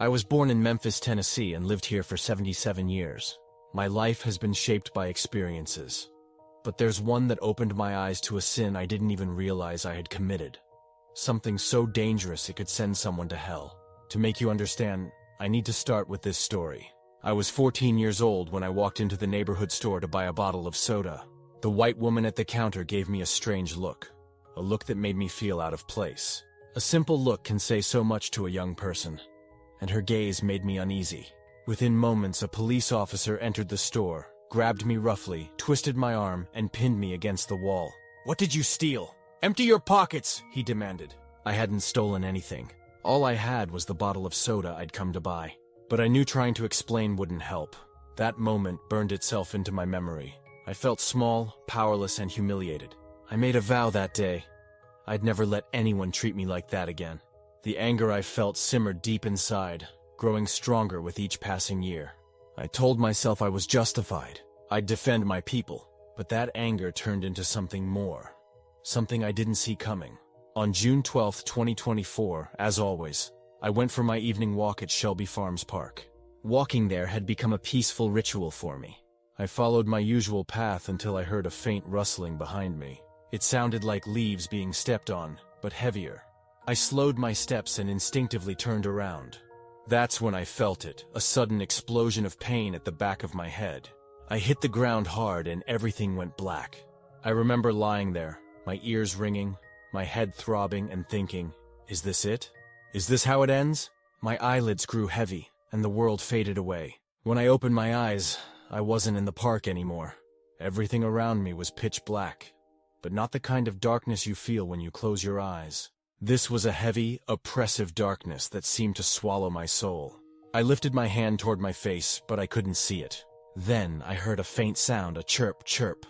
I was born in Memphis, Tennessee, and lived here for 77 years. My life has been shaped by experiences. But there's one that opened my eyes to a sin I didn't even realize I had committed. Something so dangerous it could send someone to hell. To make you understand, I need to start with this story. I was 14 years old when I walked into the neighborhood store to buy a bottle of soda. The white woman at the counter gave me a strange look. A look that made me feel out of place. A simple look can say so much to a young person. And her gaze made me uneasy. Within moments, a police officer entered the store, grabbed me roughly, twisted my arm, and pinned me against the wall. "What did you steal? Empty your pockets!" he demanded. I hadn't stolen anything. All I had was the bottle of soda I'd come to buy. But I knew trying to explain wouldn't help. That moment burned itself into my memory. I felt small, powerless, and humiliated. I made a vow that day. I'd never let anyone treat me like that again. The anger I felt simmered deep inside, growing stronger with each passing year. I told myself I was justified. I'd defend my people. But that anger turned into something more. Something I didn't see coming. On June 12, 2024, as always, I went for my evening walk at Shelby Farms Park. Walking there had become a peaceful ritual for me. I followed my usual path until I heard a faint rustling behind me. It sounded like leaves being stepped on, but heavier. I slowed my steps and instinctively turned around. That's when I felt it, a sudden explosion of pain at the back of my head. I hit the ground hard and everything went black. I remember lying there, my ears ringing, my head throbbing and thinking, is this it? Is this how it ends? My eyelids grew heavy, and the world faded away. When I opened my eyes, I wasn't in the park anymore. Everything around me was pitch black, but not the kind of darkness you feel when you close your eyes. This was a heavy, oppressive darkness that seemed to swallow my soul. I lifted my hand toward my face, but I couldn't see it. Then I heard a faint sound, a chirp, chirp.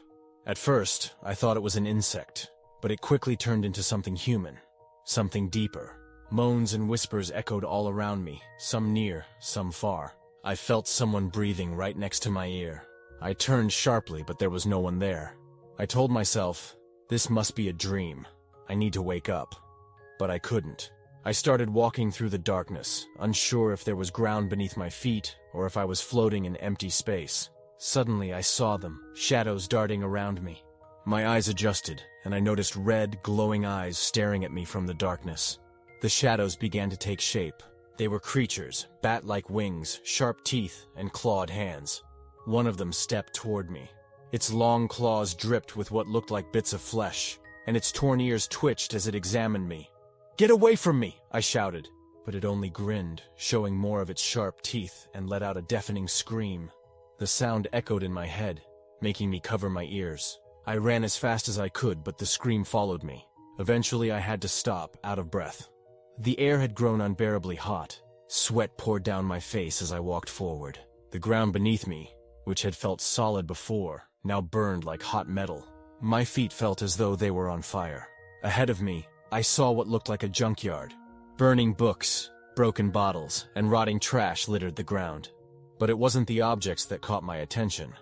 At first, I thought it was an insect, but it quickly turned into something human, something deeper. Moans and whispers echoed all around me, some near, some far. I felt someone breathing right next to my ear. I turned sharply, but there was no one there. I told myself, this must be a dream. I need to wake up. But I couldn't. I started walking through the darkness, unsure if there was ground beneath my feet or if I was floating in empty space. Suddenly I saw them, shadows darting around me. My eyes adjusted, and I noticed red, glowing eyes staring at me from the darkness. The shadows began to take shape. They were creatures, bat-like wings, sharp teeth, and clawed hands. One of them stepped toward me. Its long claws dripped with what looked like bits of flesh, and its torn ears twitched as it examined me. "Get away from me!" I shouted, but it only grinned, showing more of its sharp teeth, and let out a deafening scream. The sound echoed in my head, making me cover my ears. I ran as fast as I could, but the scream followed me. Eventually I had to stop, out of breath. The air had grown unbearably hot. Sweat poured down my face as I walked forward. The ground beneath me, which had felt solid before, now burned like hot metal. My feet felt as though they were on fire. Ahead of me, I saw what looked like a junkyard. Burning books, broken bottles, and rotting trash littered the ground. But it wasn't the objects that caught my attention.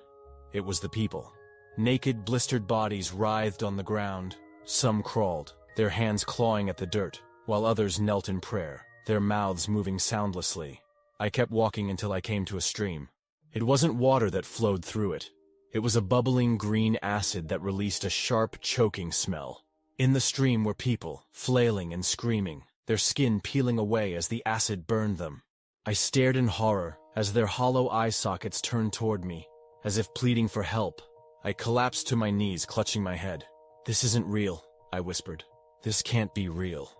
It was the people. Naked, blistered bodies writhed on the ground. Some crawled, their hands clawing at the dirt, while others knelt in prayer, their mouths moving soundlessly. I kept walking until I came to a stream. It wasn't water that flowed through it. It was a bubbling green acid that released a sharp, choking smell. In the stream were people, flailing and screaming, their skin peeling away as the acid burned them. I stared in horror as their hollow eye sockets turned toward me, as if pleading for help. I collapsed to my knees, clutching my head. "This isn't real," I whispered. "This can't be real."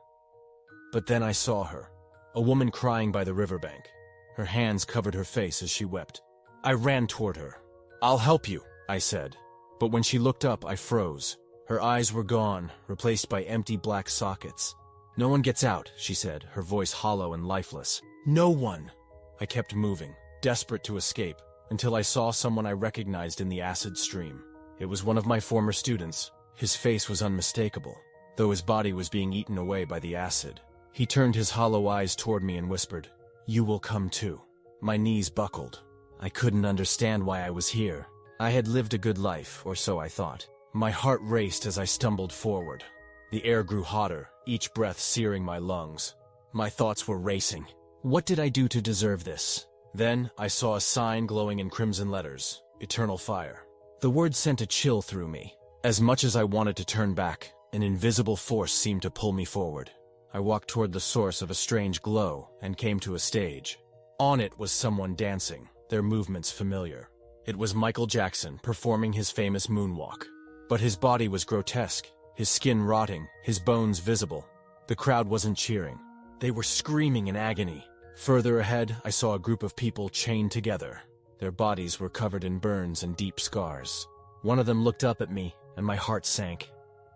But then I saw her, a woman crying by the riverbank. Her hands covered her face as she wept. I ran toward her. "I'll help you," I said. But when she looked up, I froze. Her eyes were gone, replaced by empty black sockets. "No one gets out," she said, her voice hollow and lifeless. "No one!" I kept moving, desperate to escape, until I saw someone I recognized in the acid stream. It was one of my former students. His face was unmistakable, though his body was being eaten away by the acid. He turned his hollow eyes toward me and whispered, "You will come too." My knees buckled. I couldn't understand why I was here. I had lived a good life, or so I thought. My heart raced as I stumbled forward. The air grew hotter, each breath searing my lungs. My thoughts were racing. What did I do to deserve this? Then I saw a sign glowing in crimson letters, Eternal Fire. The word sent a chill through me. As much as I wanted to turn back, an invisible force seemed to pull me forward. I walked toward the source of a strange glow and came to a stage. On it was someone dancing, their movements familiar. It was Michael Jackson performing his famous moonwalk. But his body was grotesque, his skin rotting, his bones visible. The crowd wasn't cheering. They were screaming in agony. Further ahead, I saw a group of people chained together. Their bodies were covered in burns and deep scars. One of them looked up at me, and my heart sank.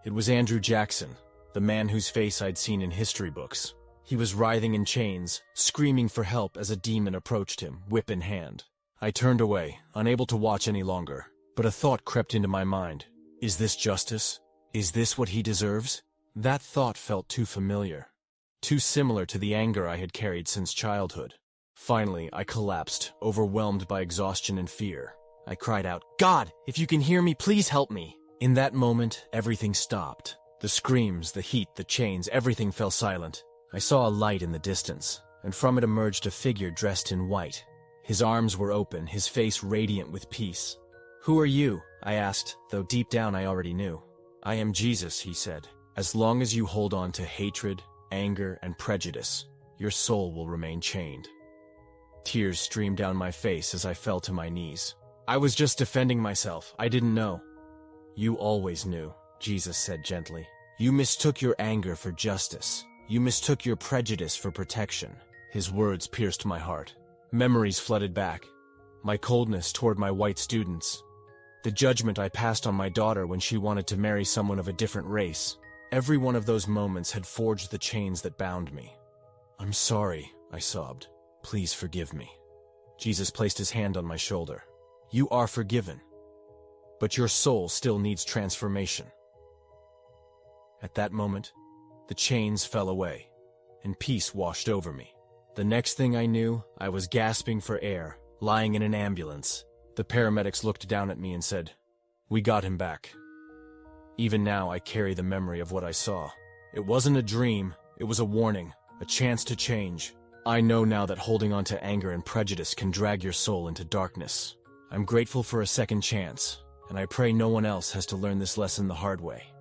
It was Andrew Jackson, the man whose face I'd seen in history books. He was writhing in chains, screaming for help as a demon approached him, whip in hand. I turned away, unable to watch any longer, but a thought crept into my mind. Is this justice? Is this what he deserves? That thought felt too familiar, too similar to the anger I had carried since childhood. Finally, I collapsed, overwhelmed by exhaustion and fear. I cried out, "God, if you can hear me, please help me!" In that moment, everything stopped. The screams, the heat, the chains, everything fell silent. I saw a light in the distance, and from it emerged a figure dressed in white. His arms were open, his face radiant with peace. "Who are you?" I asked, though deep down I already knew. "I am Jesus," he said. "As long as you hold on to hatred, anger, and prejudice, your soul will remain chained." Tears streamed down my face as I fell to my knees. I was just defending myself. I didn't know. "You always knew," Jesus said gently. "You mistook your anger for justice. You mistook your prejudice for protection." His words pierced my heart. Memories flooded back. My coldness toward my white students. The judgment I passed on my daughter when she wanted to marry someone of a different race. Every one of those moments had forged the chains that bound me. "I'm sorry," I sobbed. "Please forgive me." Jesus placed his hand on my shoulder. "You are forgiven, but your soul still needs transformation." At that moment, the chains fell away, and peace washed over me. The next thing I knew, I was gasping for air, lying in an ambulance. The paramedics looked down at me and said, "We got him back." Even now, I carry the memory of what I saw. It wasn't a dream, it was a warning, a chance to change. I know now that holding on to anger and prejudice can drag your soul into darkness. I'm grateful for a second chance, and I pray no one else has to learn this lesson the hard way.